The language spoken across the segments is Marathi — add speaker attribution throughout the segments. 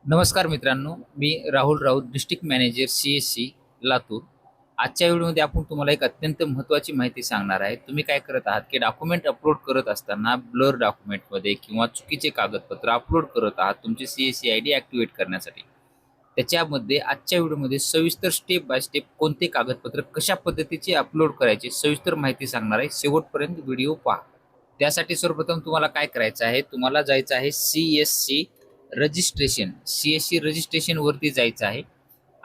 Speaker 1: नमस्कार मित्रांनो, मी Rahul Raut, district manager CSC Latur. आजच्या व्हिडिओमध्ये आपण तुम्हाला एक अत्यंत महत्त्वाची माहिती सांगणार आहे. तुम्ही काय करत आहात की डॉक्युमेंट अपलोड करत असताना ब्लर डॉक्युमेंटमध्ये किंवा चुकीचे कागदपत्र अपलोड करत आहात तुमचे CSC ID ॲक्टिवेट करण्यासाठी. त्याच्यामध्ये आजच्या व्हिडिओमध्ये सविस्तर स्टेप बाय स्टेप कोणते कागदपत्र कशा पद्धतीचे अपलोड करायचे सविस्तर माहिती सांगणार आहे. शेवटपर्यंत व्हिडिओ पहा. त्यासाठी सर्वप्रथम तुम्हाला काय करायचं आहे, तुम्हाला जायचं आहे CSC रजिस्ट्रेशन, CSC रजिस्ट्रेशन वरती जायचं आहे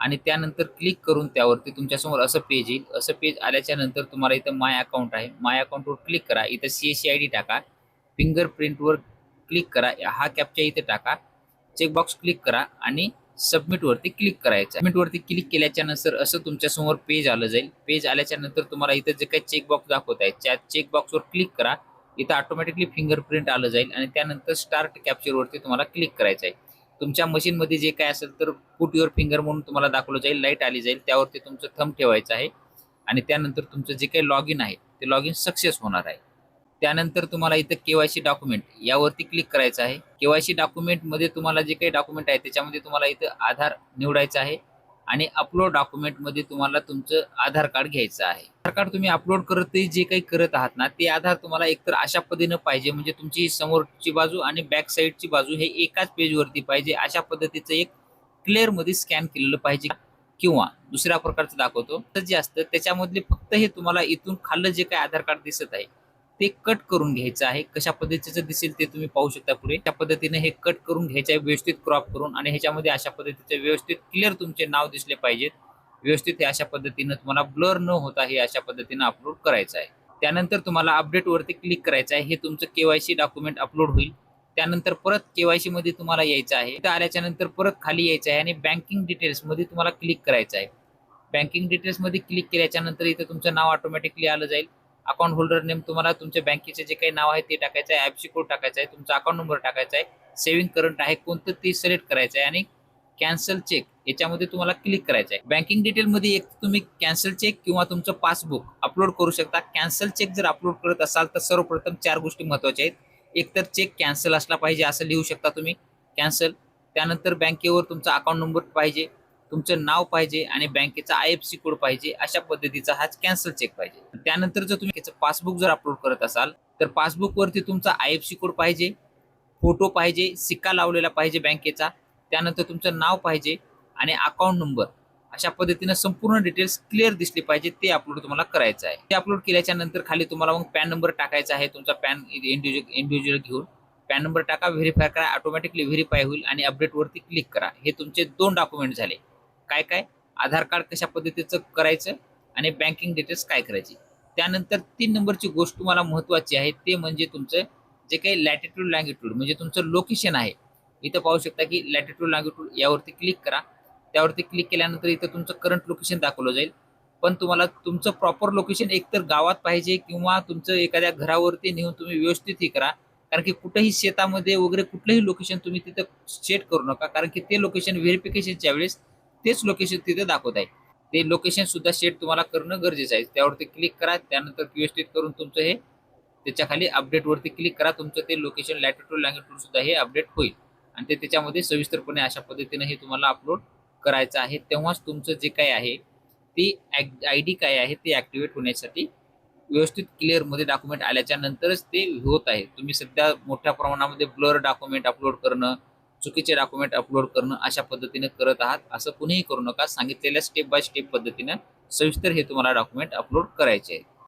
Speaker 1: आणि त्यानंतर क्लिक करून त्यावरती तुमच्यासमोर असं पेज येईल. असं पेज आल्याच्या नंतर तुम्हाला इथं माय अकाउंट आहे, माय अकाउंटवर क्लिक करा. इथं CSC ID टाका, फिंगरप्रिंटवर क्लिक करा, हा कॅप्चा इथे टाका, चेकबॉक्स क्लिक करा आणि सबमिट वरती क्लिक करायचं. सबमिट वरती क्लिक केल्याच्या नंतर असं तुमच्या समोर पेज आलं जाईल. पेज आल्याच्या नंतर तुम्हाला इथं जे काही चेकबॉक्स दाखवत आहे त्या चेकबॉक्सवर क्लिक करा. इथं ऑटोमॅटिकली फिंगरप्रिंट आलं जाईल आणि त्यानंतर स्टार्ट कॅप्चर वरती तुम्हाला क्लिक करायचं आहे. तुमच्या मशीनमध्ये जे काय असेल तर पुट युअर फिंगर म्हणून तुम्हाला दाखवलं जाईल, लाईट आली जाईल, त्यावरती तुमचं थंब ठेवायचं आहे आणि त्यानंतर तुमचं जे काही लॉग इन आहे ते लॉग इन सक्सेस होणार आहे. त्यानंतर तुम्हाला इथं KYC डॉक्युमेंट यावरती क्लिक करायचं आहे. KYC डॉक्युमेंटमध्ये तुम्हाला जे काही डॉक्युमेंट आहे त्याच्यामध्ये तुम्हाला इथं आधार निवडायचं आहे आणि अपलोड डॉक्युमेंटमध्ये तुम्हाला तुमचं आधार कार्ड घ्यायचं आहे. आधार कार्ड तुम्ही अपलोड करत जे काही करत आहात ना, ते आधार तुम्हाला एकतर अशा पद्धतीनं पाहिजे, म्हणजे तुमची समोरची बाजू आणि बॅक साईडची बाजू हे एकाच पेजवरती पाहिजे. अशा पद्धतीचं एक क्लिअरमध्ये स्कॅन केलेलं पाहिजे. किंवा दुसऱ्या प्रकारचं दाखवतो तर जे असतं त्याच्यामधले फक्त हे तुम्हाला इथून खाल्लं जे काही आधार कार्ड दिसत आहे ते कट करून घ्यायचं आहे. कशा पद्धतीचं दिसेल ते तुम्ही पाहू शकता पुढे. त्या पद्धतीने हे कट करून घ्यायचं आहे, व्यवस्थित क्रॉप करून, आणि ह्याच्यामध्ये अशा पद्धतीचे व्यवस्थित क्लिअर तुमचे नाव दिसले पाहिजेत. व्यवस्थित हे अशा पद्धतीनं तुम्हाला ब्लर न होता हे अशा पद्धतीनं अपलोड करायचं आहे. त्यानंतर तुम्हाला अपडेट वरती क्लिक करायचं आहे. हे तुमचं KYC डॉक्युमेंट अपलोड होईल. त्यानंतर परत KYC मध्ये तुम्हाला यायचं आहे. इथं आल्याच्या नंतर परत खाली यायचं आहे आणि बँकिंग डिटेल्स मध्ये तुम्हाला क्लिक करायचं आहे. बँकिंग डिटेल्स मध्ये क्लिक केल्याच्या नंतर इथं तुमचं नाव ऑटोमॅटिकली आलं जाईल. अकाउंट होल्डर नेम तुम्हाला तुमच्या बँकेचे जे काही नाव आहे ते टाकायचं आहे, IFSC कोड टाकायचा आहे, तुमचा अकाउंट नंबर टाकायचा आहे, सेव्हिंग करंट आहे कोणतं ते सिलेक्ट करायचं आहे आणि कॅन्सल चेक याच्यामध्ये तुम्हाला क्लिक करायचं आहे. बँकिंग डिटेल मध्ये एक तुम्ही कॅन्सल चेक किंवा तुमचं पासबुक अपलोड करू शकता. कॅन्सल चेक जर अपलोड करत असाल तर सर्वप्रथम 4 गोष्टी महत्त्वाच्या आहेत. एक तर चेक कॅन्सल असला पाहिजे असं लिहू शकता तुम्ही, कॅन्सल. त्यानंतर बँकेवर तुमचा अकाउंट नंबर पाहिजे, तुमचं नाव पाहिजे आणि बँकेचा IFSC कोड पाहिजे. अशा पद्धतीचा हाच कॅन्सल चेक पाहिजे. त्यानंतर जर तुम्ही पासबुक जर अपलोड करत असाल तर पासबुक वरती तुमचा IFSC कोड पाहिजे, फोटो पाहिजे, सिक्का लावलेला पाहिजे बँकेचा, त्यानंतर तुमचं नाव पाहिजे आणि अकाउंट नंबर. अशा पद्धतीने संपूर्ण डिटेल्स क्लिअर दिसली पाहिजे. ते अपलोड तुम्हाला करायचं आहे. ते अपलोड केल्याच्या नंतर खाली तुम्हाला मग पॅन नंबर टाकायचा आहे. तुमचा पॅन इंडिव्हिज्युअल घेऊन पॅन नंबर टाका, व्हेरीफाय करा, ऑटोमॅटिकली व्हेरीफाय होईल आणि अपडेट वरती क्लिक करा. हे तुमचे 2 डॉक्युमेंट झाले. काय काय? आधार कार्ड कशा पद्धतीचं करायचं आणि बँकिंग डिटेल्स काय करायची. त्यानंतर 3 नंबरची गोष्ट तुम्हाला महत्वाची आहे, ते म्हणजे तुमचं जे काही लॅटिट्यूड लँगिट्यूड म्हणजे तुमचं लोकेशन आहे. इथं पाहू शकता की लॅटिट्यूड लँगिट्यूड यावरती क्लिक करा. त्यावरती क्लिक केल्यानंतर इथं तुमचं करंट लोकेशन दाखवलं जाईल. पण तुम्हाला तुमचं प्रॉपर लोकेशन एकतर गावात पाहिजे किंवा तुमचं एखाद्या घरावरती नेऊन तुम्ही व्यवस्थित हे करा. कारण की कुठेही शेतामध्ये वगैरे कुठलंही लोकेशन तुम्ही तिथं सेट करू नका, कारण की ते लोकेशन व्हेरिफिकेशनच्या वेळेस तेच लोकेशन तिथे दाखवत आहे. ते लोकेशन सुद्धा सेट तुम्हाला करणं गरजेचं आहे. त्यावरती क्लिक करा. त्यानंतर व्यवस्थित करून तुमचं हे त्याच्या खाली अपडेट वरती क्लिक करा. तुमचं ते लोकेशन लॅटिट्यूड लँगिट्यूड सुद्धा हे अपडेट होईल आणि ते त्याच्यामध्ये सविस्तरपणे अशा पद्धतीने हे तुम्हाला अपलोड करायचं आहे. तेव्हाच तुमचं जे काही आहे ती ID काय आहे ते ऍक्टिव्हेट होण्यासाठी व्यवस्थित क्लिअर मध्ये डॉक्युमेंट आल्याच्या नंतरच ते होत आहे. तुम्ही सध्या मोठ्या प्रमाणामध्ये ब्लर डॉक्युमेंट अपलोड करणं, चुकीचे डॉक्युमेंट अपलोड करणं अशा पद्धतीने करत आहात. असं कुणीही करू नका. सांगितलेल्या स्टेप बाय स्टेप पद्धतीने सविस्तर हे तुम्हाला डॉक्युमेंट अपलोड करायचे आहे.